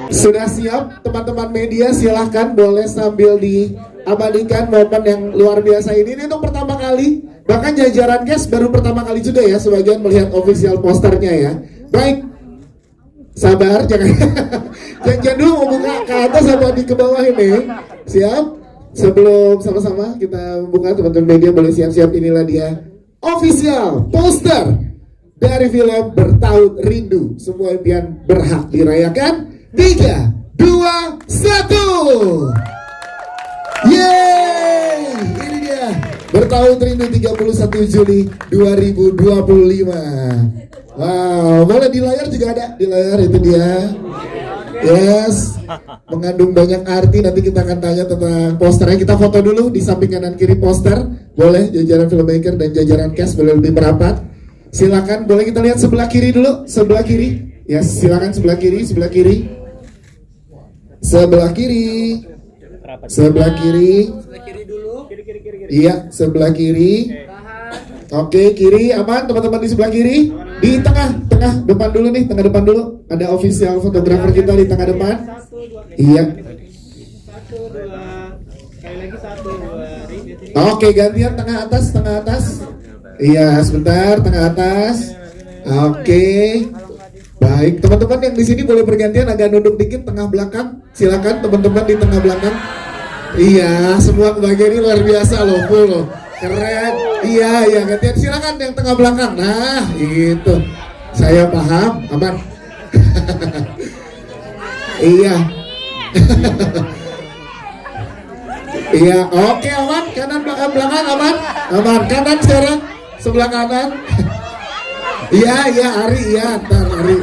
Sudah siap teman-teman media, silahkan boleh sambil diabadikan momen yang luar biasa ini. Ini untuk pertama kali, bahkan jajaran guys baru pertama kali juga ya sebagian melihat official posternya ya. Baik, sabar, jangan jangan dulu mau buka ke atas sama di ke bawah ini. Siap? Sebelum sama-sama kita buka, teman-teman media boleh siap-siap. Inilah dia official poster dari film Bertaut Rindu, Semua Impian Berhak Dirayakan. 3, 2, 1. Yeay, ini dia Bertaut Rindu 31 Juli 2025. Wow, boleh di layar juga ada, di layar itu dia. Yes, mengandung banyak arti. Nanti kita akan tanya tentang posternya. Kita foto dulu di samping kanan kiri poster. Boleh jajaran filmmaker dan jajaran cast boleh lebih merapat. Silakan, boleh kita lihat sebelah kiri dulu, sebelah kiri. Yes, silakan sebelah kiri, sebelah kiri. Sebelah kiri. Sebelah kiri. Sebelah kiri dulu. Kiri. Iya, sebelah kiri. Oke, kiri aman teman-teman di sebelah kiri. Di tengah depan dulu nih, tengah depan dulu. Ada official fotografer kita di tengah depan. Iya. 1, 2. Sekali lagi 1, 2. Oke, gantian tengah atas. Iya, sebentar tengah atas. Oke. Baik, teman-teman yang di sini boleh bergantian agak nunduk dikit tengah belakang. Silakan teman-teman di tengah belakang. Iya, semua kebagian ini luar biasa loh, full loh. Keren. Iya, gantian. Silakan yang tengah belakang. Nah, itu. Saya paham, aman. Iya. Iya, oke aman. Kanan belakang aman. Kanan sekarang. Sebelah kanan. Iya, Ari, ntar Ari.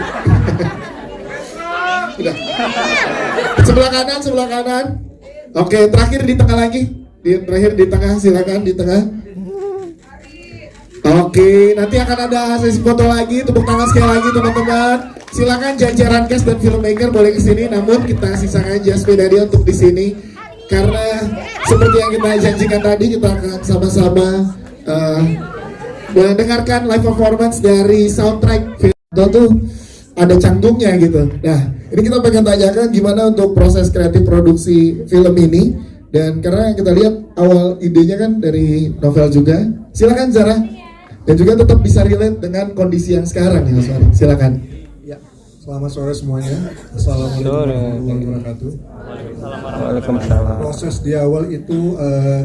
Udah. Sebelah kanan. Oke, terakhir di tengah lagi. Terakhir di tengah, silakan di tengah. Oke, nanti akan ada sesi foto lagi. Tepuk tangan sekali lagi teman-teman. Silakan jajaran cast dan filmmaker boleh kesini. Namun kita sisakan sepeda dia untuk di sini karena seperti yang kita janjikan tadi, kita akan sama-sama mendengarkan live performance dari soundtrack film tuh ada canggungnya gitu. Nah, ini kita pengen tanyakan gimana untuk proses kreatif produksi film ini. Dan karena kita lihat awal idenya kan dari novel juga. Silakan Zara. Dan juga tetap bisa relate dengan kondisi yang sekarang ya Mas Fari. Silakan. Ya, selamat sore semuanya. Assalamualaikum warahmatullahi wabarakatuh. Waalaikumsalam. Proses di awal itu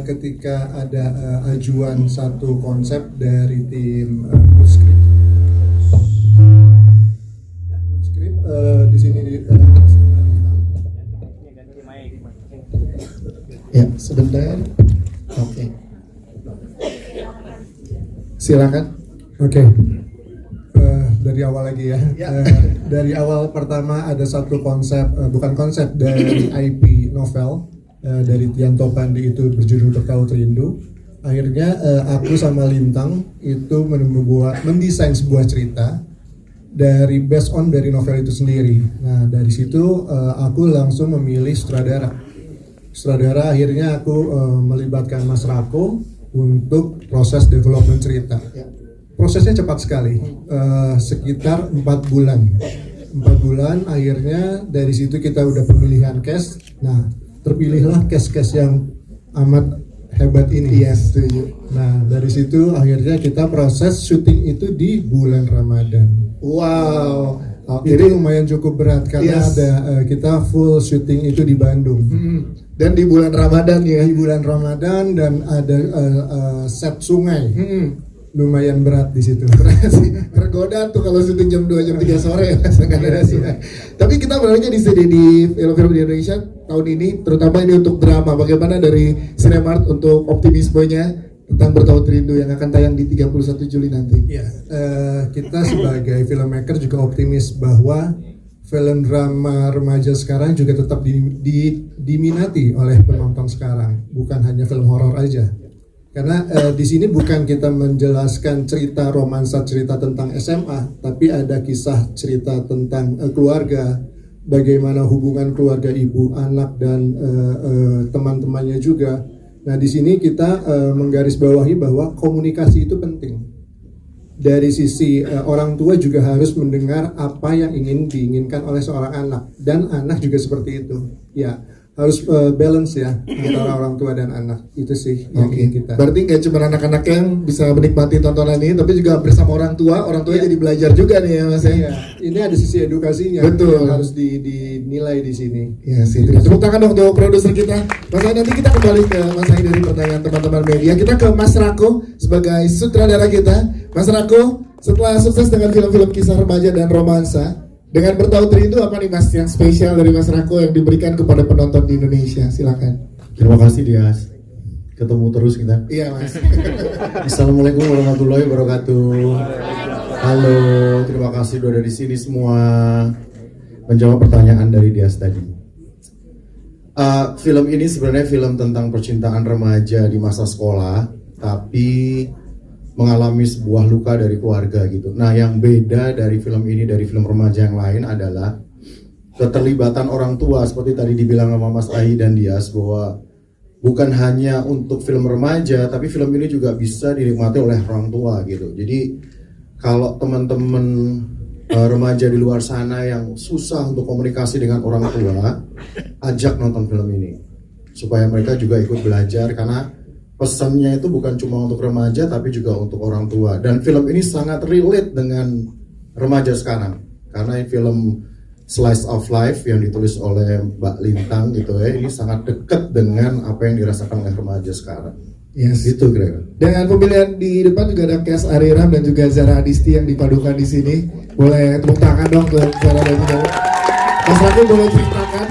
ketika ada ajuan satu konsep dari tim Goodscript. Goodscript di sini Ya, sebentar. Oke. Silakan. Oke. Dari awal lagi ya. Dari awal pertama ada satu konsep, bukan konsep dari IP novel dari Tianto Pandi itu berjudul Bertaut Rindu. Akhirnya aku sama Lintang itu mendesain sebuah cerita dari based on dari novel itu sendiri. Nah dari situ aku langsung memilih sutradara. Akhirnya aku melibatkan Mas Rako untuk proses development cerita. Prosesnya cepat sekali, sekitar 4 bulan. 4 bulan, akhirnya dari situ kita udah pemilihan cast. Nah, terpilihlah cast-cast yang amat hebat ini. Yes, setuju. Nah, dari situ akhirnya kita proses syuting itu di bulan Ramadan. Wow. Itu lumayan cukup berat karena ada kita full syuting itu di Bandung. Dan di bulan Ramadan ya. Di bulan Ramadan dan ada set sungai. Lumayan berat di situ. Tergoda tuh kalau syuting jam 2 jam 3 sore ya. Tapi kita berarti di film-film di Indonesia tahun ini, terutama ini untuk drama. Bagaimana dari Cinemark untuk optimismenya tentang Bertaut Rindu yang akan tayang di 31 Juli nanti? Ya, kita sebagai filmmaker juga optimis bahwa film drama remaja sekarang juga tetap diminati oleh penonton sekarang, bukan hanya film horor aja. Karena di sini bukan kita menjelaskan cerita romansa, cerita tentang SMA, tapi ada kisah cerita tentang keluarga, bagaimana hubungan keluarga ibu, anak dan teman-temannya juga. Nah di sini kita menggarisbawahi bahwa komunikasi itu penting. dari sisi orang tua juga harus mendengar apa yang diinginkan oleh seorang anak, dan anak juga seperti itu. Ya, harus balance ya antara orang tua dan anak. Itu sih yang ingin kita. Berarti nggak cuma anak-anak yang bisa menikmati tontonan ini, tapi juga bersama orang tua jadi belajar juga nih ya Mas ya. Iya, ini ada sisi edukasinya. Betul. Yang harus dinilai di sini. Iya sih. Tepuk tangan dong untuk produser kita. Mas Ai, nanti kita kembali ke Mas Ai dari pertanyaan teman-teman media. Kita ke Mas Rako sebagai sutradara kita. Mas Rako, setelah sukses dengan film-film kisah remaja dan romansa, dengan Bertaut Rindu apa nih Mas yang spesial dari Mas Rako yang diberikan kepada penonton di Indonesia? Silakan. Terima kasih Dias. Ketemu terus kita. Iya Mas. Assalamualaikum warahmatullahi wabarakatuh. Halo, terima kasih udah ada di sini semua. Menjawab pertanyaan dari Dias tadi. Film ini sebenarnya film tentang percintaan remaja di masa sekolah, tapi mengalami sebuah luka dari keluarga gitu. Nah, yang beda dari film ini dari film remaja yang lain adalah keterlibatan orang tua, seperti tadi dibilang sama Mas Ai dan Dias, bahwa bukan hanya untuk film remaja, tapi film ini juga bisa dinikmati oleh orang tua gitu. Jadi kalau teman-teman remaja di luar sana yang susah untuk komunikasi dengan orang tua, ajak nonton film ini supaya mereka juga ikut belajar, karena pesannya itu bukan cuma untuk remaja tapi juga untuk orang tua. Dan film ini sangat relate dengan remaja sekarang, karena ini film slice of life yang ditulis oleh Mbak Lintang gitu ya. Ini sangat dekat dengan apa yang dirasakan oleh remaja sekarang. Yes. Gitu kira-kira. Dengan pemilihan di depan juga ada Kes Ariram dan juga Zara Adisti yang dipadukan di sini. Boleh tepuk tangan dong ke Zara dan Zara. Mas Rako boleh ceritakan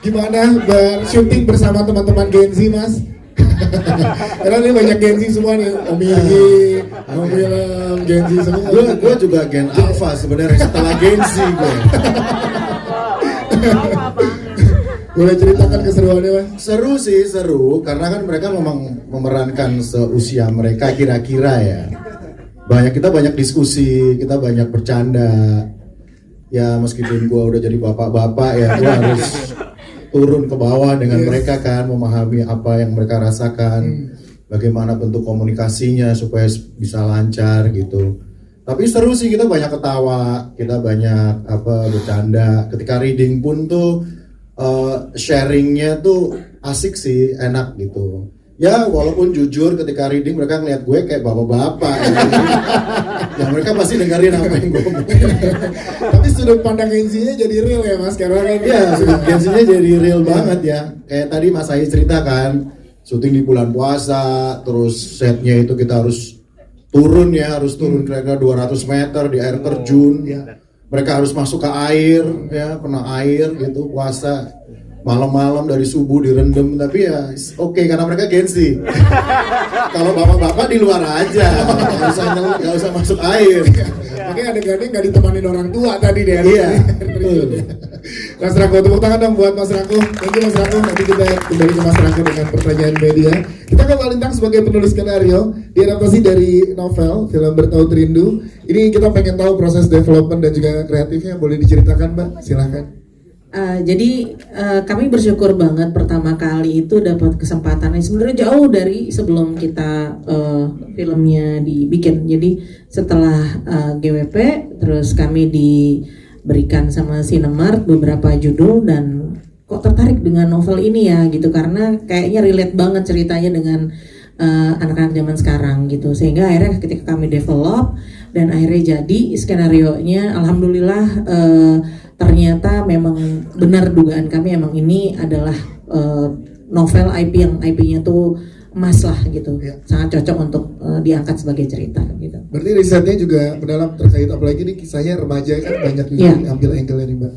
gimana bersyuting bersama teman-teman Gen Z, Mas? Karena ini banyak Gen Z semua nih, Om Yagi, Om Willem, Gen Z semua. Gue juga Gen Alpha sebenarnya setelah Gen Z gue. Boleh ceritakan keseruannya, Mas? Seru sih, seru karena kan mereka memang memerankan seusia mereka kira-kira ya. Kita banyak diskusi, kita banyak bercanda. Ya meskipun gue udah jadi bapak-bapak ya, gue harus turun ke bawah dengan mereka kan, memahami apa yang mereka rasakan, bagaimana bentuk komunikasinya supaya bisa lancar gitu. Tapi seru sih, kita banyak ketawa, kita banyak bercanda. Ketika reading pun tuh sharingnya tuh asik sih, enak gitu. Ya walaupun jujur ketika reading mereka ngeliat gue kayak bapak-bapak gitu. Ya mereka pasti dengerin apa yang gue ngomong. Tapi sudut pandang Gen Z-nya jadi real ya Mas, karena kan ya sudut Gen Z-nya jadi real banget ya. Kayak tadi Mas Ai ceritakan, syuting di bulan puasa, terus setnya itu kita harus turun kira-kira 200 meter di air terjun. Mereka harus masuk ke air, ya kena air gitu, puasa malam-malam dari subuh direndam, tapi ya oke, karena mereka Gen Z. Kalau bapak-bapak di luar aja, nggak usah masuk air. Mungkin adegannya nggak ditemanin orang tua tadi deh. Iya. Mas Rako, tepuk tangan dong buat Mas Rako. Thank you Mas Rako. Nanti kita kembali ke Mas Rako dengan pertanyaan media. Kita ke Mbak Lintang sebagai penulis skenario, diadaptasi dari novel film Bertaut Rindu. Ini kita pengen tahu proses development dan juga kreatifnya, boleh diceritakan Mbak? Silahkan. Jadi kami bersyukur banget pertama kali itu dapat kesempatan yang sebenarnya jauh dari sebelum kita filmnya dibikin. Jadi setelah GWP, terus kami diberikan sama Cinemark beberapa judul dan kok tertarik dengan novel ini ya gitu, karena kayaknya relate banget ceritanya dengan anak-anak zaman sekarang gitu, sehingga akhirnya ketika kami develop dan akhirnya jadi skenarionya, alhamdulillah ternyata memang benar dugaan kami, emang ini adalah novel IP yang IP-nya tuh emas lah gitu, sangat cocok untuk diangkat sebagai cerita gitu. Berarti risetnya juga mendalam terkait, apalagi ini kisahnya remaja kan banyak juga ambil angle-nya nih Mbak.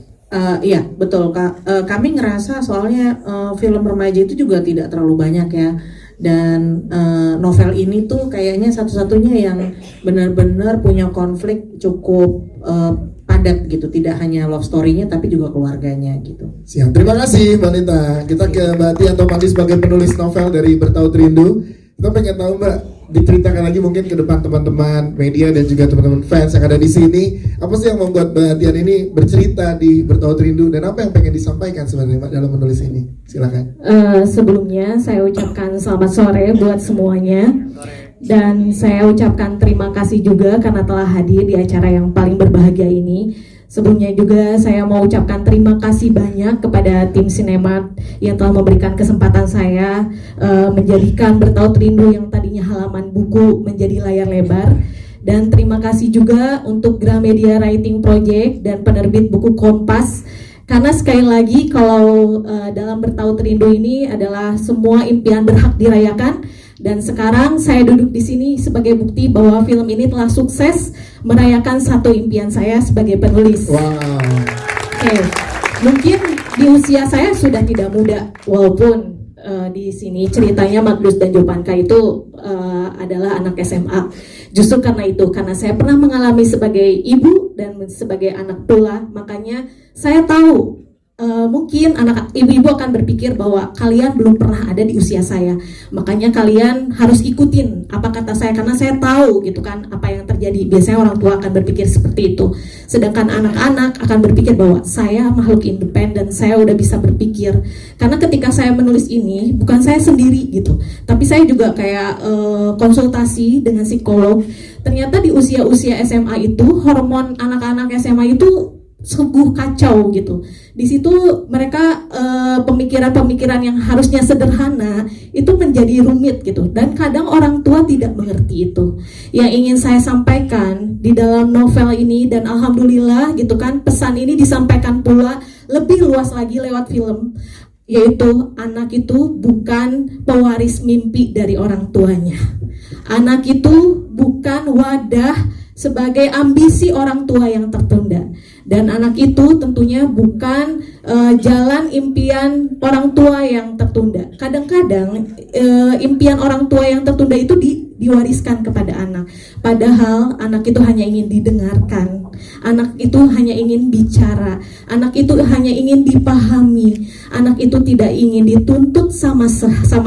Iya betul Kak, kami ngerasa soalnya film remaja itu juga tidak terlalu banyak ya. Dan novel ini tuh kayaknya satu-satunya yang benar-benar punya konflik cukup padat gitu, tidak hanya love story-nya tapi juga keluarganya gitu. Siap, terima kasih Mbak Lita. Kita ke Mbak Tianto Pandi sebagai penulis novel dari Bertaut Rindu. Kita pengen tahu Mbak, diceritakan lagi mungkin ke depan teman-teman media dan juga teman-teman fans yang ada di sini, apa sih yang membuat Mbak Tian ini bercerita di Bertaut Rindu dan apa yang pengen disampaikan sebenarnya Mbak dalam menulis ini? Silakan. Sebelumnya saya ucapkan selamat sore buat semuanya. Dan saya ucapkan terima kasih juga karena telah hadir di acara yang paling berbahagia ini. Sebelumnya juga saya mau ucapkan terima kasih banyak kepada tim Sinemat yang telah memberikan kesempatan saya menjadikan Bertaut Rindu yang tadinya halaman buku menjadi layar lebar. Dan terima kasih juga untuk Gramedia Writing Project dan penerbit buku Kompas. Karena sekali lagi kalau dalam Bertaut Rindu ini adalah semua impian berhak dirayakan. Dan sekarang saya duduk di sini sebagai bukti bahwa film ini telah sukses merayakan satu impian saya sebagai penulis. Wow. Oke, mungkin di usia saya sudah tidak muda, walaupun di sini ceritanya Magnus dan Jopanka itu adalah anak SMA. Justru karena saya pernah mengalami sebagai ibu dan sebagai anak pula, makanya saya tahu mungkin anak ibu-ibu akan berpikir bahwa kalian belum pernah ada di usia saya, makanya kalian harus ikutin apa kata saya karena saya tahu gitu kan apa yang terjadi. Biasanya orang tua akan berpikir seperti itu, sedangkan anak-anak akan berpikir bahwa saya makhluk independen, saya udah bisa berpikir. Karena ketika saya menulis ini bukan saya sendiri gitu, tapi saya juga kayak konsultasi dengan psikolog. Ternyata di usia-usia SMA itu hormon anak-anak SMA itu sungguh kacau gitu. Di situ mereka pemikiran-pemikiran yang harusnya sederhana itu menjadi rumit gitu. Dan kadang orang tua tidak mengerti itu. Yang ingin saya sampaikan di dalam novel ini, dan alhamdulillah gitu kan, pesan ini disampaikan pula lebih luas lagi lewat film, yaitu anak itu bukan pewaris mimpi dari orang tuanya. Anak itu bukan wadah sebagai ambisi orang tua yang tertunda. Dan anak itu tentunya bukan jalan impian orang tua yang tertunda. Kadang-kadang impian orang tua yang tertunda itu diwariskan kepada anak. Padahal anak itu hanya ingin didengarkan. Anak itu hanya ingin bicara. Anak itu hanya ingin dipahami. Anak itu tidak ingin dituntut sama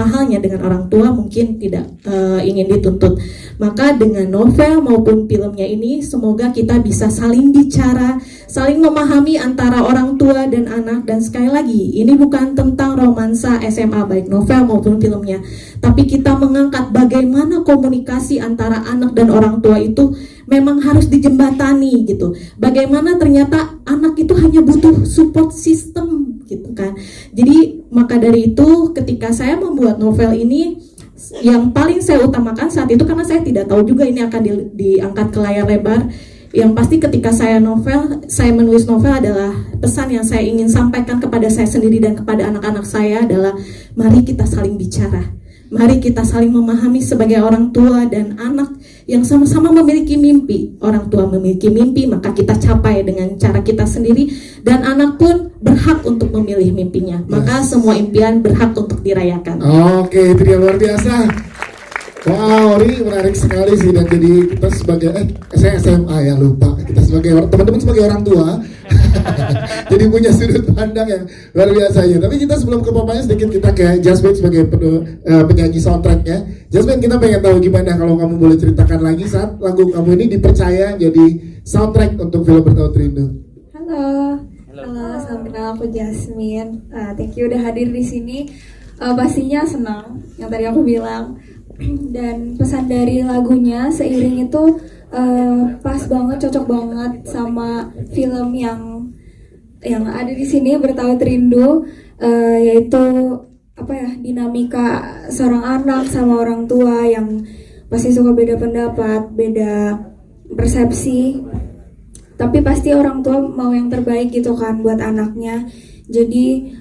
halnya dengan orang tua, mungkin tidak ingin dituntut. Maka dengan novel maupun filmnya ini semoga kita bisa saling bicara, saling memahami antara orang tua dan anak. Dan sekali lagi, ini bukan tentang romansa SMA baik novel maupun filmnya, tapi kita mengangkat bagaimana komunikasi antara anak dan orang tua itu memang harus dijembatani gitu. Bagaimana ternyata anak itu hanya butuh support system gitu kan. Jadi maka dari itu ketika saya membuat novel ini, yang paling saya utamakan saat itu, karena saya tidak tahu juga ini akan diangkat ke layar lebar, yang pasti ketika saya menulis novel adalah pesan yang saya ingin sampaikan kepada saya sendiri dan kepada anak-anak saya adalah mari kita saling bicara. Mari kita saling memahami sebagai orang tua dan anak yang sama-sama memiliki mimpi. Orang tua memiliki mimpi, maka kita capai dengan cara kita sendiri, dan anak pun berhak untuk memilih mimpinya. Maka semua impian berhak untuk dirayakan. Oke, itu dia, luar biasa. Wow, ini menarik sekali sih. Dan jadi kita sebagai saya SMA ya, lupa. Kita sebagai teman-teman sebagai orang tua jadi punya sudut pandang yang luar biasa ya. Tapi kita sebelum ke papanya sedikit kita ke Jasmine sebagai penyanyi soundtracknya. Jasmine, kita pengen tahu gimana kalau kamu boleh ceritakan lagi saat lagu kamu ini dipercaya jadi soundtrack untuk film Bertaut Rindu. Halo, salam kenal, aku Jasmine. Thank you udah hadir di sini. Pastinya senang yang tadi aku bilang. Dan pesan dari lagunya Seiring itu pas banget, cocok banget sama film yang ada di sini Bertaut Rindu, yaitu dinamika seorang anak sama orang tua yang pasti suka beda pendapat, beda persepsi, tapi pasti orang tua mau yang terbaik gitu kan buat anaknya. Jadi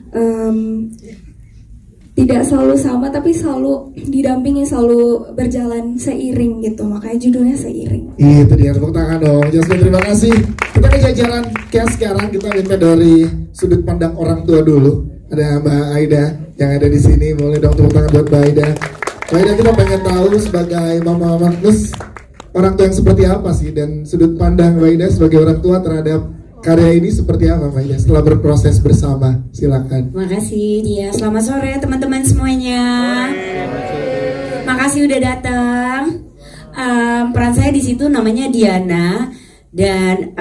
tidak selalu sama, tapi selalu didampingi, selalu berjalan seiring gitu. Makanya judulnya Seiring. Itu dia, tepuk tangan dong. Jasmine, terima kasih. Kita ke jajaran cast sekarang. Kita minta dari sudut pandang orang tua dulu. Ada Mbak Aida yang ada di sini. Boleh dong tepuk tangan buat Mbak Aida. Mbak Aida, kita pengen tahu sebagai Mama Magnus, orang tua yang seperti apa sih? Dan sudut pandang Mbak Aida sebagai orang tua terhadap karya ini seperti apa, Mbak Ida, setelah berproses bersama? Silakan. Makasih dia. Selamat sore teman-teman semuanya. Makasih udah datang. Peran saya di situ namanya Diana, dan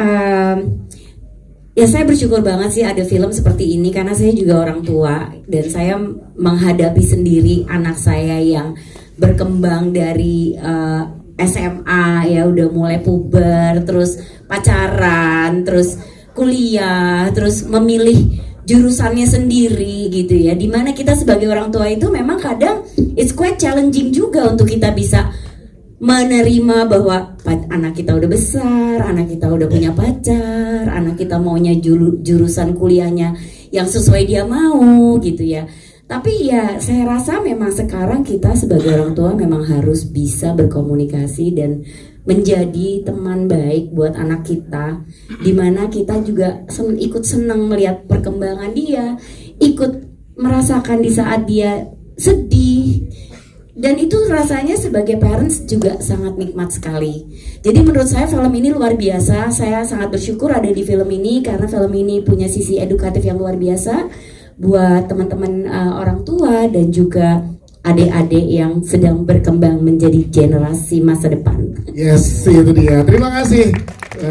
ya saya bersyukur banget sih ada film seperti ini karena saya juga orang tua dan saya menghadapi sendiri anak saya yang berkembang dari SMA ya udah mulai puber, terus pacaran, terus kuliah, terus memilih jurusannya sendiri gitu ya. Dimana kita sebagai orang tua itu memang kadang it's quite challenging juga untuk kita bisa menerima bahwa anak kita udah besar, anak kita udah punya pacar, anak kita maunya jurusan kuliahnya yang sesuai dia mau gitu ya. Tapi ya saya rasa memang sekarang kita sebagai orang tua memang harus bisa berkomunikasi dan menjadi teman baik buat anak kita, dimana kita juga ikut senang melihat perkembangan dia, ikut merasakan di saat dia sedih, dan itu rasanya sebagai parents juga sangat nikmat sekali. Jadi menurut saya film ini luar biasa. Saya sangat bersyukur ada di film ini karena film ini punya sisi edukatif yang luar biasa buat teman-teman orang tua dan juga adik-adik yang sedang berkembang menjadi generasi masa depan. Yes, itu dia. Terima kasih.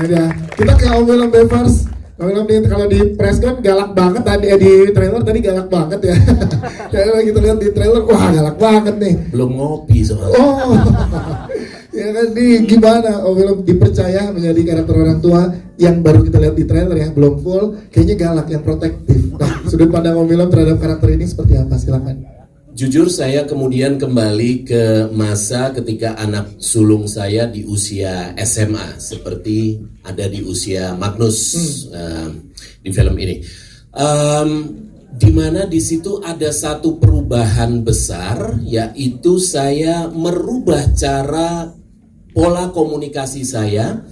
Ya, kita ke Om Willem Bevers. Kalau di press con galak banget tadi, di trailer tadi galak banget ya. Kalau kita lihat di trailer, wah galak banget nih. Belum ngopi soalnya. Oh, ya kan nih gimana Om Willem dipercaya menjadi karakter orang tua yang baru kita lihat di trailer ya, belum full, kayaknya galak yang protektif. Nah, sudut pandang Om Willem terhadap karakter ini seperti apa? Silakan. Jujur saya kemudian kembali ke masa ketika anak sulung saya di usia SMA seperti ada di usia Magnus di film ini, di mana di situ ada satu perubahan besar, yaitu saya merubah cara pola komunikasi saya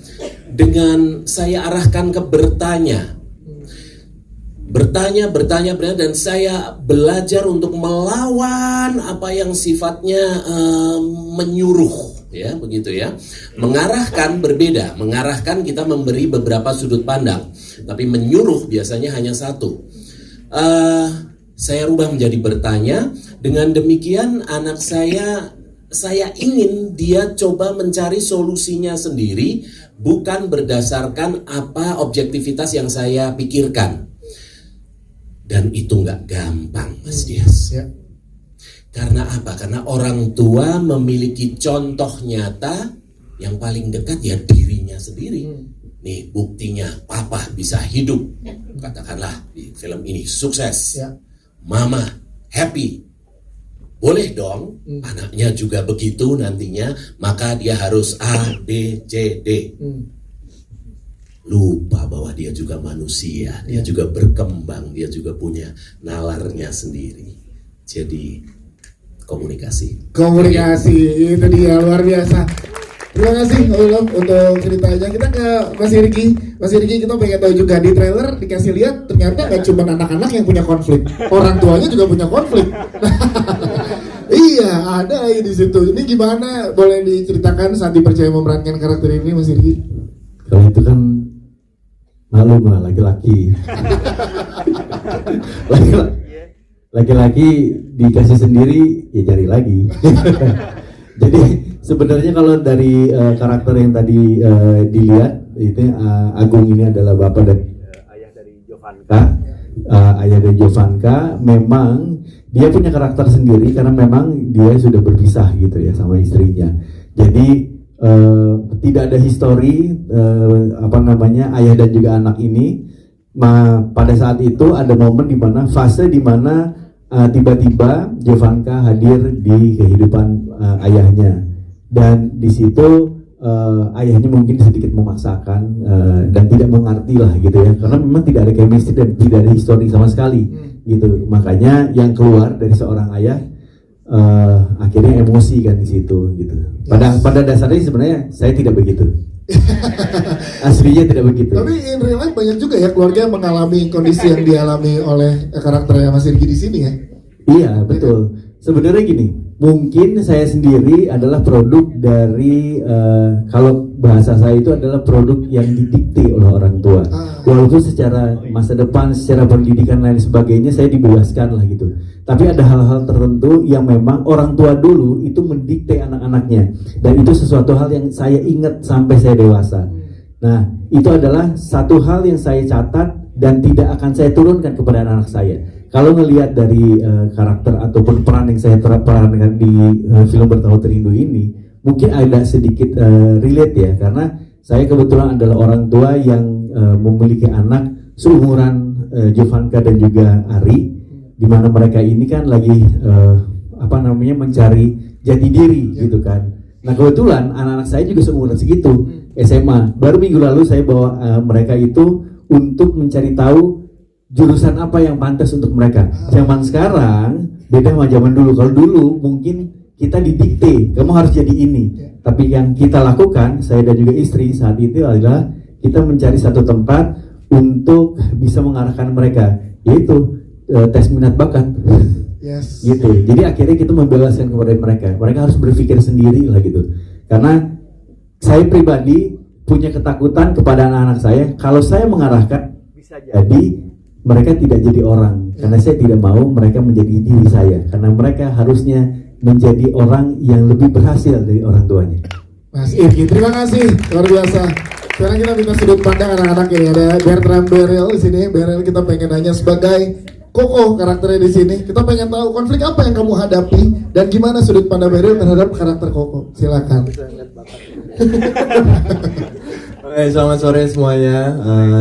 dengan saya arahkan ke bertanya, dan saya belajar untuk melawan apa yang sifatnya menyuruh, ya begitu ya. Mengarahkan berbeda, mengarahkan kita memberi beberapa sudut pandang, tapi menyuruh biasanya hanya satu. Saya rubah menjadi bertanya. Dengan demikian anak saya ingin dia coba mencari solusinya sendiri, bukan berdasarkan apa objektivitas yang saya pikirkan. Dan itu nggak gampang, Mas Dias. Ya. Karena apa? Karena orang tua memiliki contoh nyata yang paling dekat ya dirinya sendiri. Nih buktinya, papa bisa hidup, katakanlah di film ini sukses, Ya. mama happy. Boleh dong, anaknya juga begitu nantinya, maka dia harus A, B, C, D. Lupa bahwa dia juga manusia, dia juga berkembang, dia juga punya nalarnya sendiri. Jadi komunikasi Itu dia, luar biasa. Terima kasih Om Willem untuk ceritanya. Kita ke Mas Irgi. Mas Irgi, kita pengen tahu juga di trailer dikasih lihat ternyata gak cuma anak-anak yang punya konflik, orang tuanya juga punya konflik. Iya, ada di situ. Ini gimana? Boleh diceritakan saat dipercaya memerankan karakter ini, Mas Irgi? Kalau itu kan malum lah, laki-laki. Laki-laki dikasih sendiri ya cari lagi. Jadi sebenarnya kalau dari karakter yang tadi dilihat itu Agung ini adalah bapak dari ayah dari Jovanka. Ayah dari Jovanka memang dia punya karakter sendiri karena memang dia sudah berpisah gitu ya sama istrinya. Jadi tidak ada histori ayah dan juga anak ini. Pada saat itu ada momen di mana fase di mana tiba-tiba Jovanka hadir di kehidupan ayahnya, dan di situ ayahnya mungkin sedikit memaksakan dan tidak mengerti lah gitu ya, karena memang tidak ada chemistry dan tidak ada histori sama sekali gitu. Makanya yang keluar dari seorang ayah akhirnya emosi kan di situ gitu. Pada dasarnya sebenarnya saya tidak begitu. Aslinya tidak begitu. Tapi in real life banyak juga ya keluarga yang mengalami kondisi yang dialami oleh karakternya Mas Irgi di sini ya. Iya betul. Sebenarnya gini, mungkin saya sendiri adalah produk dari kalau bahasa saya itu adalah produk yang didikte oleh orang tua. Walaupun secara masa depan, secara pendidikan lain sebagainya saya dibebaskan lah gitu. Tapi ada hal-hal tertentu yang memang orang tua dulu itu mendikte anak-anaknya, dan itu sesuatu hal yang saya ingat sampai saya dewasa. Nah, itu adalah satu hal yang saya catat dan tidak akan saya turunkan kepada anak saya. kalau ngelihat dari karakter ataupun peran yang saya perankan di film Bertaut Rindu ini, mungkin ada sedikit relate ya, karena saya kebetulan adalah orang tua yang memiliki anak seumuran Jovanka dan juga Ari, di mana mereka ini kan lagi mencari jati diri gitu kan. Nah kebetulan anak-anak saya juga seumuran segitu, SMA. Baru minggu lalu saya bawa mereka itu untuk mencari tahu jurusan apa yang pantas untuk mereka. Zaman sekarang beda sama zaman dulu. Kalau dulu mungkin kita didikte, kamu harus jadi ini. Tapi yang kita lakukan, saya dan juga istri saat itu adalah kita mencari satu tempat untuk bisa mengarahkan mereka, yaitu tes minat bakat. Yes. Gitu. Jadi akhirnya kita membebaskan kepada mereka. Mereka harus berpikir sendiri lah gitu. Karena saya pribadi punya ketakutan kepada anak-anak saya, kalau saya mengarahkan bisa jadi mereka tidak jadi orang, karena saya tidak mau mereka menjadi diri saya, karena mereka harusnya menjadi orang yang lebih berhasil dari orang tuanya. Mas Irgi, terima kasih, luar biasa. Sekarang kita minta sudut pandang anak-anak ini. Ada Bertram Beryl di sini. Beryl, kita pengen nanya sebagai Koko karakternya di sini. Kita pengen tahu konflik apa yang kamu hadapi dan gimana sudut pandang Beryl terhadap karakter Koko. Silakan. Oke, selamat sore semuanya.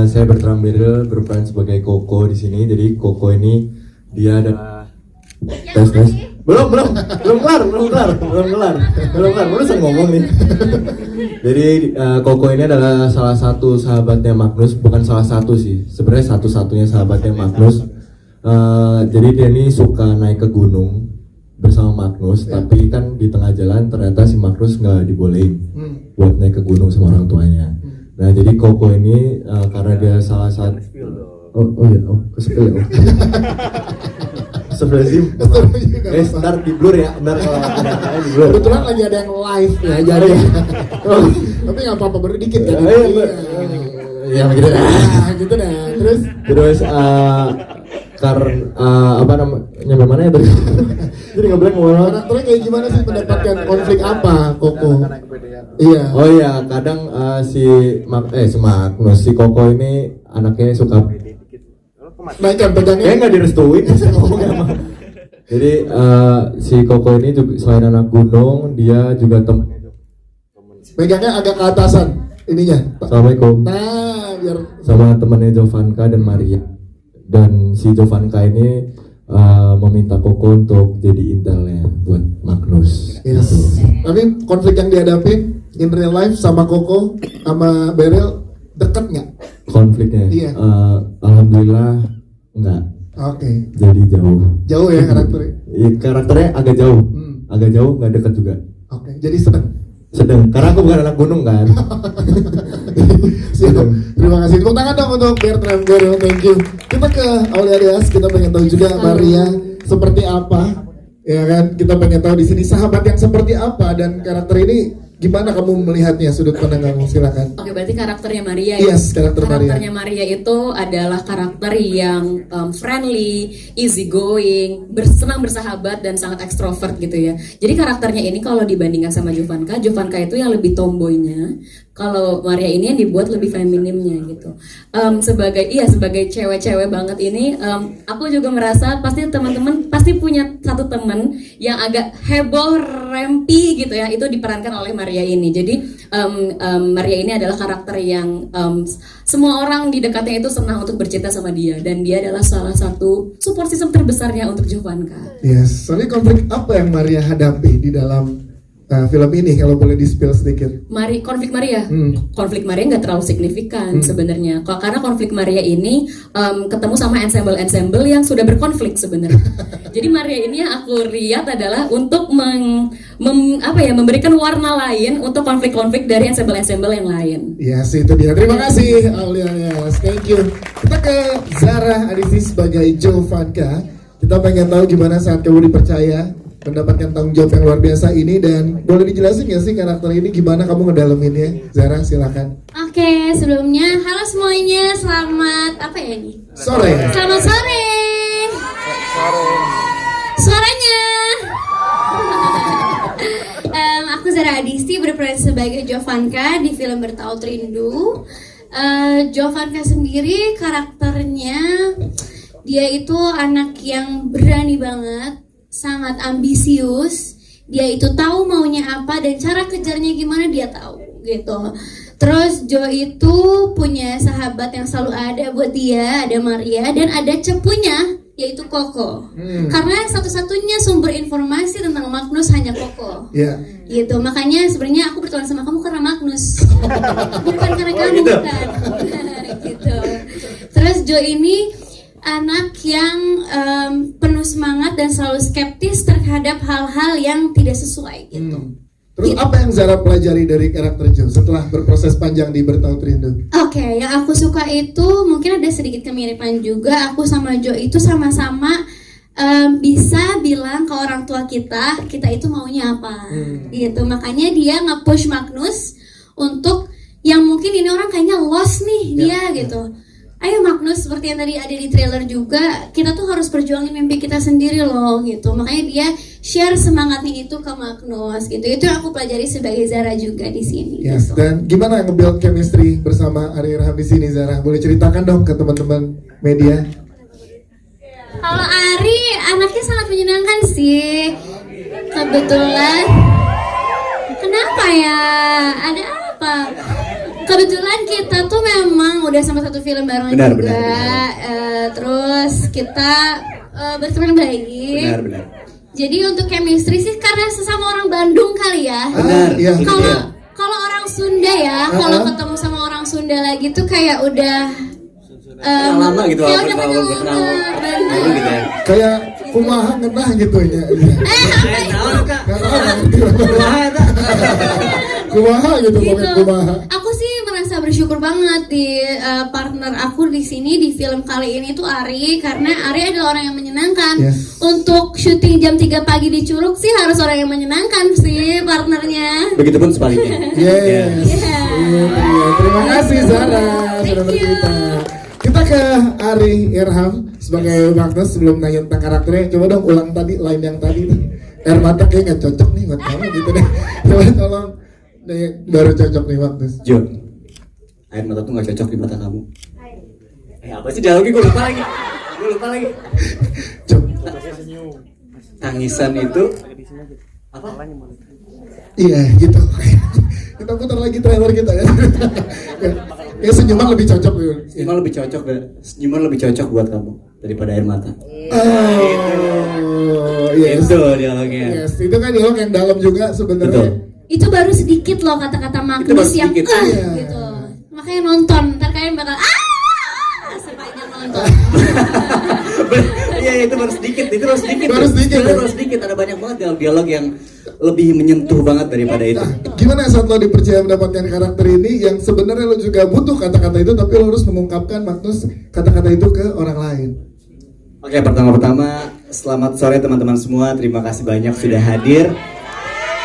Saya Bertram Beryl, berperan sebagai Koko di sini. Jadi Koko ini dia ada tes. Belum kelar. Baru saya ngomong nih. Jadi Koko ini adalah salah satu sahabatnya Magnus, bukan salah satu sih. Sebenarnya satu-satunya sahabatnya Magnus. Jadi dia ini suka naik ke gunung bersama Magnus, tapi kan di tengah jalan ternyata si Magnus nggak dibolehin buat naik ke gunung sama orang tuanya. Nah jadi Koko ini karena dia salah satu kesepil ya. Astagfirullahaladzim. Ntar di blur ya, ntar kalau ada di blur. Kebetulan lagi ada yang live ya, jadi tapi nggak apa-apa, baru dikit kan. Iya begitu. Gitu dah. Terus nyampe mana ya tadi? Jadi nggak boleh ngomong. Karakternya kayak gimana sih, mendapatkan konflik apa Koko? Iya. Oh iya, kadang si Magnus, si Koko ini anaknya suka pegangnya nggak direstuin. Jadi si Koko ini juga selain anak gunung, dia juga pegangnya agak ke atasan ininya. Assalamualaikum. Nah, biar sama temannya Jovanka dan Maria. Dan si Jovanka ini meminta Koko untuk jadi intelnya buat Magnus. Yes. Gitu. Tapi konflik yang dihadapi in real life sama Koko sama Beryl deket nggak? Konfliknya? Iya. Alhamdulillah enggak. Oke. Jadi jauh. Jauh ya karakternya? Iya, karakternya agak jauh. Agak jauh, nggak dekat juga. Oke. Jadi sedang. Karena aku bukan anak gunung kan. Siap. Terima kasih. Tepuk tangan dong untuk Bertram Beryl. Thank you. Kita ke Aulia Deas. Kita pengen tahu juga Maria seperti apa. Ya kan? Kita pengen tahu di sini sahabat yang seperti apa dan karakter ini gimana kamu melihatnya, sudut pandang kamu, silakan. Oke, berarti karakternya Maria ya? Yes, karakternya Maria itu adalah karakter yang friendly, easy going, senang bersahabat dan sangat ekstrovert gitu ya. Jadi karakternya ini kalau dibandingkan sama Jovanka itu yang lebih tomboynya. Kalau Maria ini yang dibuat lebih feminimnya gitu. Sebagai cewek-cewek banget ini, aku juga merasa pasti teman-teman pasti punya satu teman yang agak heboh, rempi gitu ya. Itu diperankan oleh Maria ini. Jadi Maria ini adalah karakter yang semua orang di dekatnya itu senang untuk bercinta sama dia, dan dia adalah salah satu support system terbesarnya untuk Jovanka. Yes, soalnya konflik apa yang Maria hadapi di dalam film ini, kalau boleh di-spill sedikit? Konflik Maria nggak terlalu signifikan sebenarnya. Karena konflik Maria ini ketemu sama ensemble yang sudah berkonflik sebenarnya. Jadi Maria ini yang aku lihat adalah untuk memberikan warna lain untuk konflik-konflik dari ensemble yang lain. Yes, itu dia. Terima kasih Aulia. Thank you. Kita ke Zara Adisti sebagai Jovanka. Kita pengen tahu gimana saat kamu dipercaya mendapatkan tanggung jawab yang luar biasa ini, dan boleh dijelasin nggak sih karakter ini gimana kamu ngedalaminnya? Zara, silakan. Oke, sebelumnya halo semuanya, selamat sore. Selamat sore. Suaranya. Aku Zara Adisti, berperan sebagai Jovanka di film Bertaut Rindu. Jovanka sendiri karakternya Dia itu anak yang berani banget, sangat ambisius. Dia itu tahu maunya apa dan cara kejarnya gimana dia tahu gitu. Terus Jo itu punya sahabat yang selalu ada buat dia, ada Maria dan ada cepunya yaitu Koko. Karena satu-satunya sumber informasi tentang Magnus hanya Koko. Gitu. Makanya sebenarnya aku berteman sama kamu karena Magnus. Bukan karena kamu, bukan. Gitu. Terus Jo ini anak yang penuh semangat dan selalu skeptis terhadap hal-hal yang tidak sesuai gitu. Terus apa yang Zara pelajari dari karakter Jo setelah berproses panjang di Bertaut Rindu? Oke, yang aku suka itu mungkin ada sedikit kemiripan juga. Aku sama Jo itu sama-sama bisa bilang ke orang tua kita itu maunya apa, gitu. Makanya dia nge-push Magnus untuk yang mungkin ini orang kayaknya lost nih dia gitu. Ayo Magnus, seperti yang tadi ada di trailer juga, kita tuh harus perjuangin mimpi kita sendiri loh gitu. Makanya dia share semangatnya itu ke Magnus gitu. Itu yang aku pelajari sebagai Zara juga di sini. Yes. Gitu. Dan gimana nge-build chemistry bersama Ari Irham di sini, Zara? Boleh ceritakan dong ke teman-teman media. Kalau Ari anaknya sangat menyenangkan sih. Kebetulan. Kenapa ya? Ada apa? Kebetulan kita tuh memang udah sama satu film bareng juga. Terus kita berteman baik. Benar. Jadi untuk chemistry sih karena sesama orang Bandung kali ya. Kalau orang Sunda ya, kalau ketemu sama orang Sunda lagi tuh kayak udah lama gitu ya udah kenal gitu ya. Kayak kumaha ngenah gitu ya. Kumaha gitu pokoknya kumaha. Aku sih merasa bersyukur banget di partner aku di sini di film kali ini tuh Ari, karena Ari adalah orang yang menyenangkan. Untuk syuting jam 3 pagi di Curug sih harus orang yang menyenangkan sih partnernya. Begitupun sebaliknya. Terima kasih Zara sudah bercerita. Kita ke Ari Irham sebagai Magnus. Sebelum nanya tentang karakternya, coba dong ulang tadi line yang tadi nih. Air mata kayaknya nggak cocok nih buat kamu gitu deh. Coba tolong. Baru cocok nih Magnus. Jo, air mata tuh nggak cocok di mata kamu. Apa sih dialognya, gue lupa lagi. Tangisan itu apa? Iya gitu. Kita putar lagi trailer kita ya. Ya senyuman lebih cocok. Senyuman lebih cocok buat kamu daripada air mata. Yes. Itu dialognya. Yes, itu kan dialog yang dalam juga sebenarnya. Itu baru sedikit loh kata-kata Magnus yang gitu. Makanya nonton, ntar kalian bakal sepanjang nonton. Iya itu baru sedikit. Ada banyak banget dialog yang lebih menyentuh banget daripada itu. Gimana saat lo dipercaya mendapatkan karakter ini yang sebenarnya lo juga butuh kata-kata itu, tapi lo harus mengungkapkan Magnus kata-kata itu ke orang lain. Oke, pertama-tama selamat sore teman-teman semua. Terima kasih banyak sudah hadir.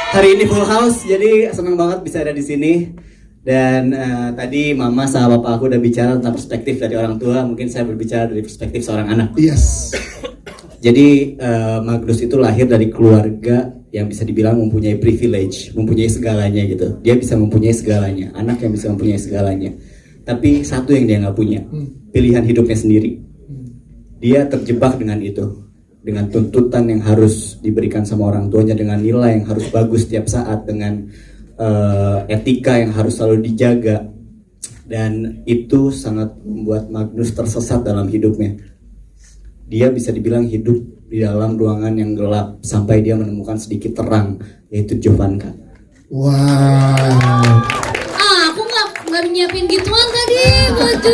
Hari ini full house, jadi senang banget bisa ada di sini. Dan tadi mama sama papa aku udah bicara tentang perspektif dari orang tua. Mungkin saya berbicara dari perspektif seorang anak. Yes. Jadi Magnus itu lahir dari keluarga yang bisa dibilang mempunyai privilege, mempunyai segalanya gitu. Dia bisa mempunyai segalanya, anak yang bisa mempunyai segalanya. Tapi satu yang dia nggak punya, pilihan hidupnya sendiri. Dia terjebak dengan itu. Dengan tuntutan yang harus diberikan sama orang tuanya, dengan nilai yang harus bagus setiap saat, dengan etika yang harus selalu dijaga, dan itu sangat membuat Magnus tersesat dalam hidupnya. Dia bisa dibilang hidup di dalam ruangan yang gelap sampai dia menemukan sedikit terang, yaitu Jovanka. Wow. Aku nggak nyiapin gituan tadi baju.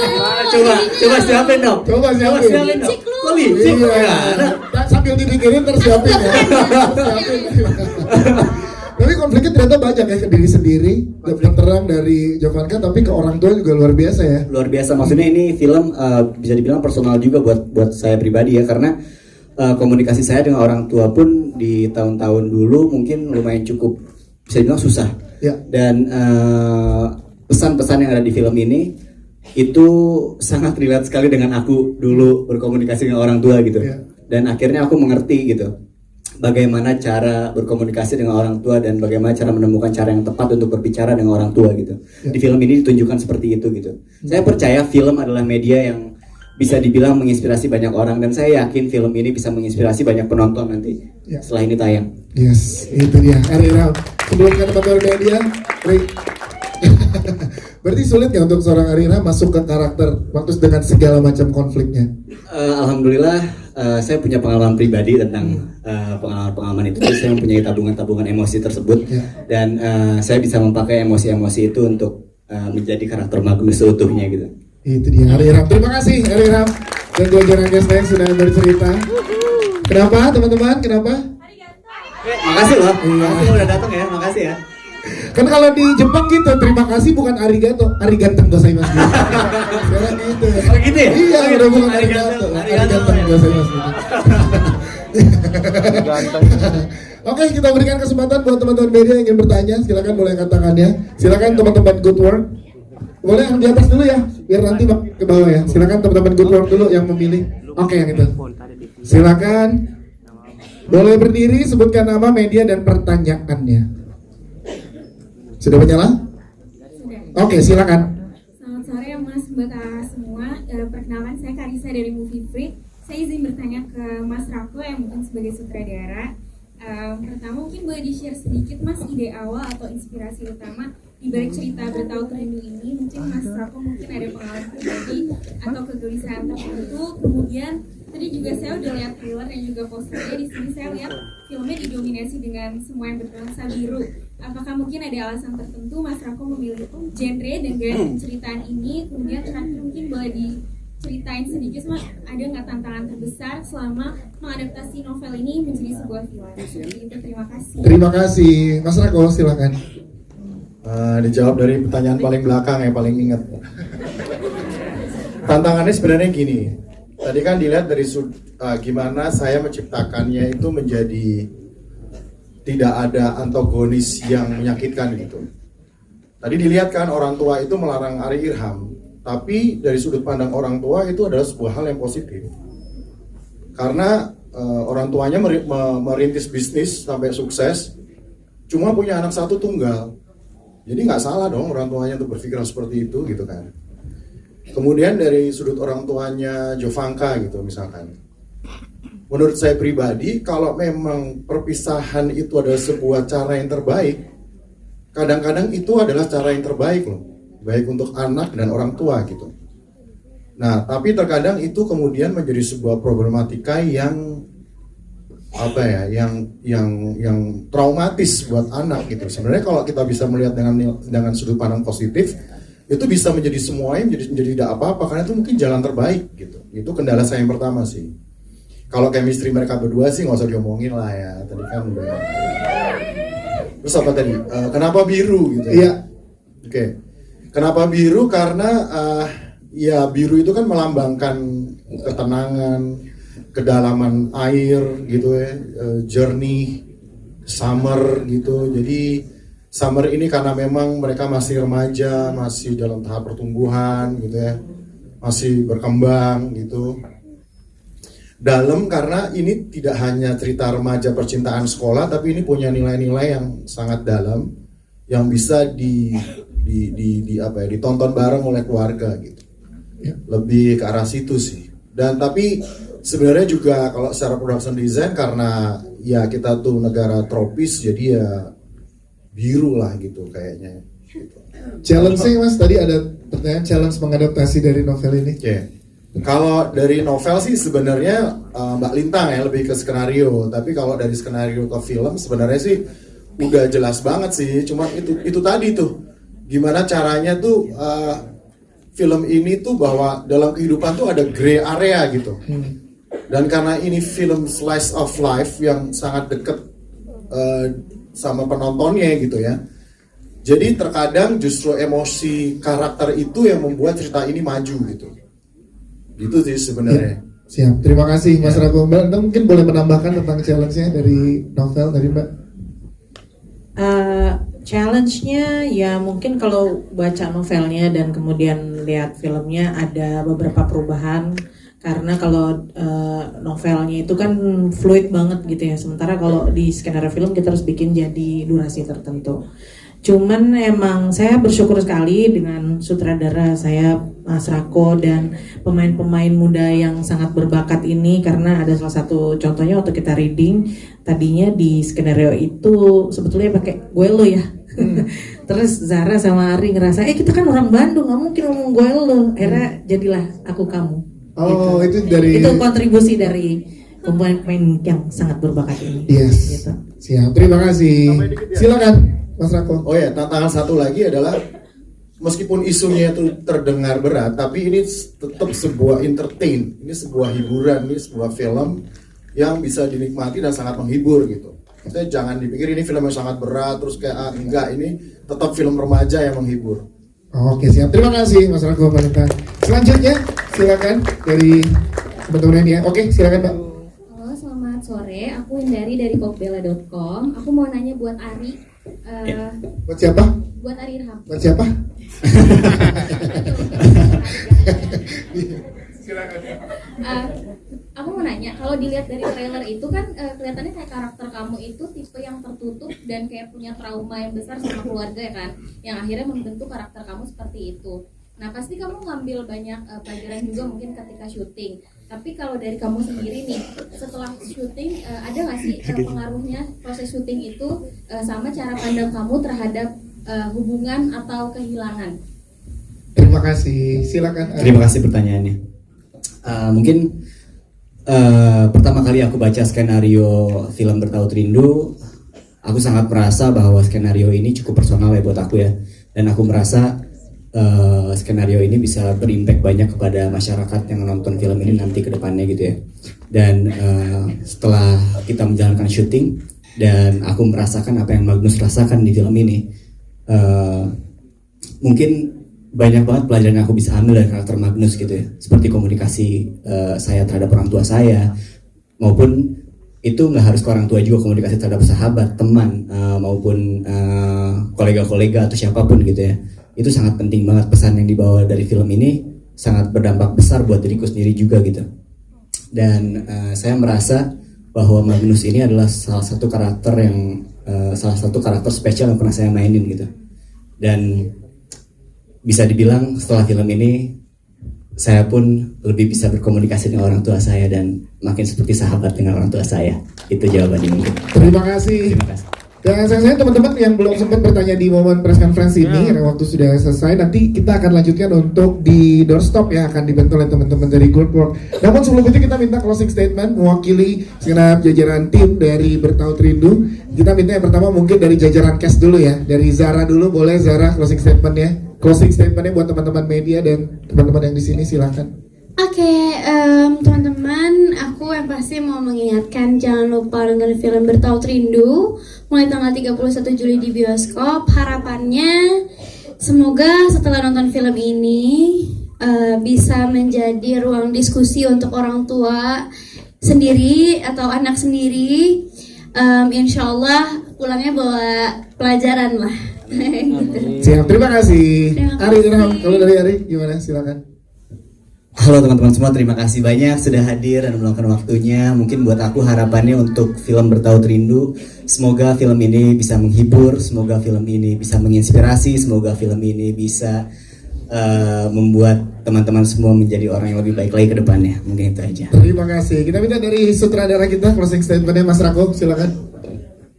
Coba siapin dong. Licik lu. Licik ya. Sambil dipikirin terus siapin ya. Tapi konfliknya ternyata banyak ya, ke diri sendiri, dapat terang dari Jovanka, tapi ke orang tua juga luar biasa ya. Luar biasa, maksudnya ini film bisa dibilang personal juga buat saya pribadi ya, karena komunikasi saya dengan orang tua pun di tahun-tahun dulu mungkin lumayan cukup bisa dibilang susah. Ya. Dan pesan-pesan yang ada di film ini itu sangat relate sekali dengan aku dulu berkomunikasi dengan orang tua gitu. Ya. Dan akhirnya aku mengerti gitu bagaimana cara berkomunikasi dengan orang tua dan bagaimana cara menemukan cara yang tepat untuk berbicara dengan orang tua gitu. Di film ini ditunjukkan seperti itu gitu. Saya percaya film adalah media yang bisa dibilang menginspirasi banyak orang, dan saya yakin film ini bisa menginspirasi banyak penonton nanti setelah ini tayang. Yes, itu dia. Arira, sebelum ke teman-teman media, berarti sulit ya untuk seorang Arira masuk ke karakter waktu dengan segala macam konfliknya? Alhamdulillah, saya punya pengalaman pribadi tentang pengalaman-pengalaman itu. Jadi saya mempunyai tabungan emosi tersebut, dan saya bisa memakai emosi-emosi itu untuk menjadi karakter Magnus seutuhnya gitu. Itu dia Arira. Terima kasih Arira dan jajaran guest yang sudah bercerita. Kenapa teman-teman? Kenapa? Makasih loh. Makasih udah datang ya. Makasih ya. Kan kalau di Jepang gitu, terima kasih bukan arigato, arigato gozaimasu. Sekarang gitu. Gitu ya? Iya, udah bukan arigato. Arigato gozaimasu. Oke, kita berikan kesempatan buat teman-teman media yang ingin bertanya. Silakan boleh angkat tangannya. Silakan teman-teman good work. Boleh yang di atas dulu ya, biar nanti ke bawah ya. Silakan teman-teman good work dulu yang memilih. Oke, yang itu. Silakan. Boleh berdiri, sebutkan nama, media, dan pertanyaannya. Sudah menyala? Sudah. Oke, silakan. Selamat sore Mas, Mbak Kakak semua. Perkenalkan saya Karisa dari Movie Freak. Saya izin bertanya ke Mas Rako yang mungkin sebagai sutradara. Pertama mungkin boleh di-share sedikit Mas ide awal atau inspirasi utama di balik cerita Bertaut Rindu ini. Mungkin Mas Rako mungkin ada pengalaman pribadi atau kegelisahan tertentu. Kemudian tadi juga saya udah lihat trailer dan juga posternya. Di sini saya lihat filmnya didominasi dengan semua yang bernuansa biru. Apakah mungkin ada alasan tertentu Mas Rako memilih genre dan gaya penceritaan ini? Kemudian terakhir mungkin boleh diceritain sedikit Mas, ada nggak tantangan terbesar selama mengadaptasi novel ini menjadi sebuah film? Itu terima kasih. Terima kasih, Mas Rako silakan. Dijawab dari pertanyaan paling belakang yang paling ingat. Tantangannya sebenarnya gini. Tadi kan dilihat dari gimana saya menciptakannya itu menjadi tidak ada antagonis yang menyakitkan gitu. Tadi dilihat kan orang tua itu melarang Ari Irham, tapi dari sudut pandang orang tua itu adalah sebuah hal yang positif. Karena orang tuanya merintis bisnis sampai sukses, cuma punya anak satu tunggal. Jadi nggak salah dong orang tuanya untuk berpikiran seperti itu gitu kan. Kemudian dari sudut orang tuanya Jovanka gitu misalkan. Menurut saya pribadi, kalau memang perpisahan itu adalah sebuah cara yang terbaik, kadang-kadang itu adalah cara yang terbaik loh, baik untuk anak dan orang tua gitu. Nah, tapi terkadang itu kemudian menjadi sebuah problematika yang yang traumatis buat anak gitu. Sebenarnya kalau kita bisa melihat dengan sudut pandang positif, itu bisa menjadi semuanya menjadi tidak apa-apa karena itu mungkin jalan terbaik gitu. Itu kendala saya yang pertama sih. Kalau chemistry mereka berdua sih nggak usah diomongin lah ya. Tadi kan udah. Terus apa tadi? Kenapa biru gitu? Iya. Oke. Kenapa biru? Karena ya biru itu kan melambangkan ketenangan, kedalaman air gitu ya, jernih, summer gitu. Jadi summer ini karena memang mereka masih remaja, masih dalam tahap pertumbuhan gitu ya, masih berkembang gitu. Dalam karena ini tidak hanya cerita remaja percintaan sekolah, tapi ini punya nilai-nilai yang sangat dalam yang bisa ditonton bareng oleh keluarga gitu. Lebih ke arah situ sih. Dan tapi sebenarnya juga kalau secara production design karena ya kita tuh negara tropis jadi ya biru lah gitu kayaknya. Gitu. Challenge-nya Mas tadi ada pertanyaan challenge mengadaptasi dari novel ini. Kalau dari novel sih sebenarnya Mbak Lintang ya lebih ke skenario, tapi kalau dari skenario ke film sebenarnya sih udah jelas banget sih, cuma itu tadi tuh gimana caranya tuh film ini tuh bahwa dalam kehidupan tuh ada gray area gitu, dan karena ini film slice of life yang sangat deket sama penontonnya gitu ya, jadi terkadang justru emosi karakter itu yang membuat cerita ini maju gitu. Gitu sih sebenarnya. Siap, terima kasih Mas Rako. Mbak, mungkin boleh menambahkan tentang challenge-nya dari novel tadi Mbak? Challenge-nya ya mungkin kalau baca novelnya dan kemudian lihat filmnya ada beberapa perubahan. Karena kalau novelnya itu kan fluid banget gitu ya. Sementara kalau di skenario film kita harus bikin jadi durasi tertentu. Cuman emang saya bersyukur sekali dengan sutradara saya Mas Rako dan pemain-pemain muda yang sangat berbakat ini, karena ada salah satu contohnya waktu kita reading tadinya di skenario itu sebetulnya pakai gue lo ya. Terus Zara sama Ari ngerasa kita kan orang Bandung, nggak mungkin ngomong gue lo. Akhirnya jadilah Aku Kamu. Oh, gitu. Itu kontribusi dari pemain-pemain yang sangat berbakat ini. Yes. Gitu. Siap. Terima kasih. Silakan Mas Rako. Oh ya, tantangan satu lagi adalah meskipun isunya itu terdengar berat, tapi ini tetap sebuah entertain, ini sebuah hiburan, ini sebuah film yang bisa dinikmati dan sangat menghibur gitu. Kita jangan dipikir ini film yang sangat berat, terus kayak enggak, ini tetap film remaja yang menghibur. Oke, siap. Terima kasih Mas Rako Panita. Selanjutnya silakan dari teman-teman ya. Oke, silakan Pak. Halo, selamat sore. Aku Indari dari kokbella.com. Aku mau nanya buat Ari. Buat siapa? Buat Ari Irham. Buat siapa? Aku mau nanya, kalau dilihat dari trailer itu kan kelihatannya kayak karakter kamu itu tipe yang tertutup dan kayak punya trauma yang besar sama keluarga ya kan, yang akhirnya membentuk karakter kamu seperti itu. Nah pasti kamu ngambil banyak pelajaran juga mungkin ketika syuting. Tapi kalau dari kamu sendiri nih, setelah syuting ada nggak sih pengaruhnya proses syuting itu sama cara pandang kamu terhadap hubungan atau kehilangan? Terima kasih. Silakan. Terima kasih pertanyaannya. Mungkin pertama kali aku baca skenario film Bertaut Rindu, aku sangat merasa bahwa skenario ini cukup personal ya buat aku ya. Dan aku merasa skenario ini bisa berimpact banyak kepada masyarakat yang nonton film ini nanti ke depannya gitu ya. Dan setelah kita menjalankan syuting dan aku merasakan apa yang Magnus rasakan di film ini, mungkin banyak banget pelajaran yang aku bisa ambil dari karakter Magnus gitu ya. Seperti komunikasi saya terhadap orang tua saya, maupun itu nggak harus ke orang tua juga, komunikasi terhadap sahabat, teman, maupun kolega-kolega atau siapapun gitu ya. Itu sangat penting banget. Pesan yang dibawa dari film ini sangat berdampak besar buat diriku sendiri juga gitu. Dan saya merasa bahwa Magnus ini adalah salah satu karakter spesial yang pernah saya mainin gitu. Dan bisa dibilang setelah film ini saya pun lebih bisa berkomunikasi dengan orang tua saya dan makin seperti sahabat dengan orang tua saya. Itu jawabannya mungkin. Terima kasih. Dan saya teman-teman yang belum sempat bertanya di momen press conference ini, karena waktu sudah selesai, nanti kita akan lanjutkan untuk di doorstop ya, akan dibantu oleh teman-teman dari Good Work. Namun sebelum itu kita minta closing statement mewakili segenap jajaran tim dari Bertaut Rindu. Kita minta yang pertama mungkin dari jajaran cast dulu ya, dari Zara dulu, boleh Zara closing statementnya? Closing statementnya buat teman-teman media dan teman-teman yang di sini, silakan. Oke, teman-teman, aku yang pasti mau mengingatkan jangan lupa nonton film Bertaut Rindu mulai tanggal 31 Juli di bioskop. Harapannya semoga setelah nonton film ini bisa menjadi ruang diskusi untuk orang tua sendiri atau anak sendiri. Insya Allah pulangnya bawa pelajaran lah. Gitu. Siap, terima kasih. Ari, kalau dari Ari gimana? Silakan. Halo teman-teman semua, terima kasih banyak sudah hadir dan meluangkan waktunya. Mungkin buat aku harapannya untuk film Bertaut Rindu, semoga film ini bisa menghibur, semoga film ini bisa menginspirasi, semoga film ini bisa membuat teman-teman semua menjadi orang yang lebih baik lagi ke depannya. Mungkin itu aja. Terima kasih. Kita minta dari sutradara kita closing statementnya Mas Rako, silakan.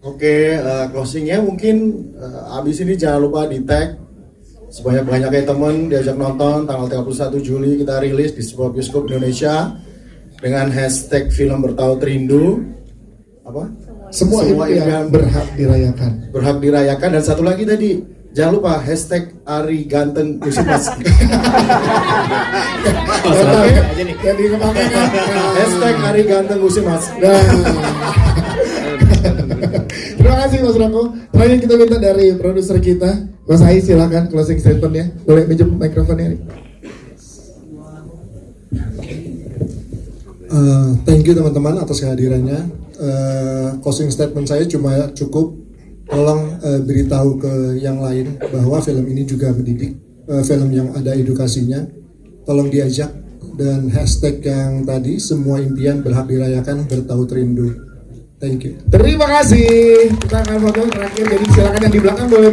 Oke, closingnya mungkin abis ini jangan lupa di tag sebanyak-banyaknya teman diajak nonton tanggal 31 Juli kita rilis di sebuah bioskop Indonesia dengan hashtag film Bertaut Rindu. Apa? Semua impian berhak dirayakan. Berhak dirayakan. Dan satu lagi tadi, jangan lupa hashtag Ari Ganteng Musimas. Hashtag Ari Ganteng Musimas. Terima kasih Mas Rako. Terakhir kita minta dari produser kita, Mas Ai, silakan closing statement ya. Boleh pinjam mikrofonnya. Thank you teman-teman atas kehadirannya. Closing statement saya cuma cukup tolong beritahu ke yang lain bahwa film ini juga mendidik, film yang ada edukasinya. Tolong diajak, dan hashtag yang tadi semua impian berhak dirayakan Bertaut Rindu. Thank you. Terima kasih. Kita akan foto terakhir, jadi silakan yang di belakang boleh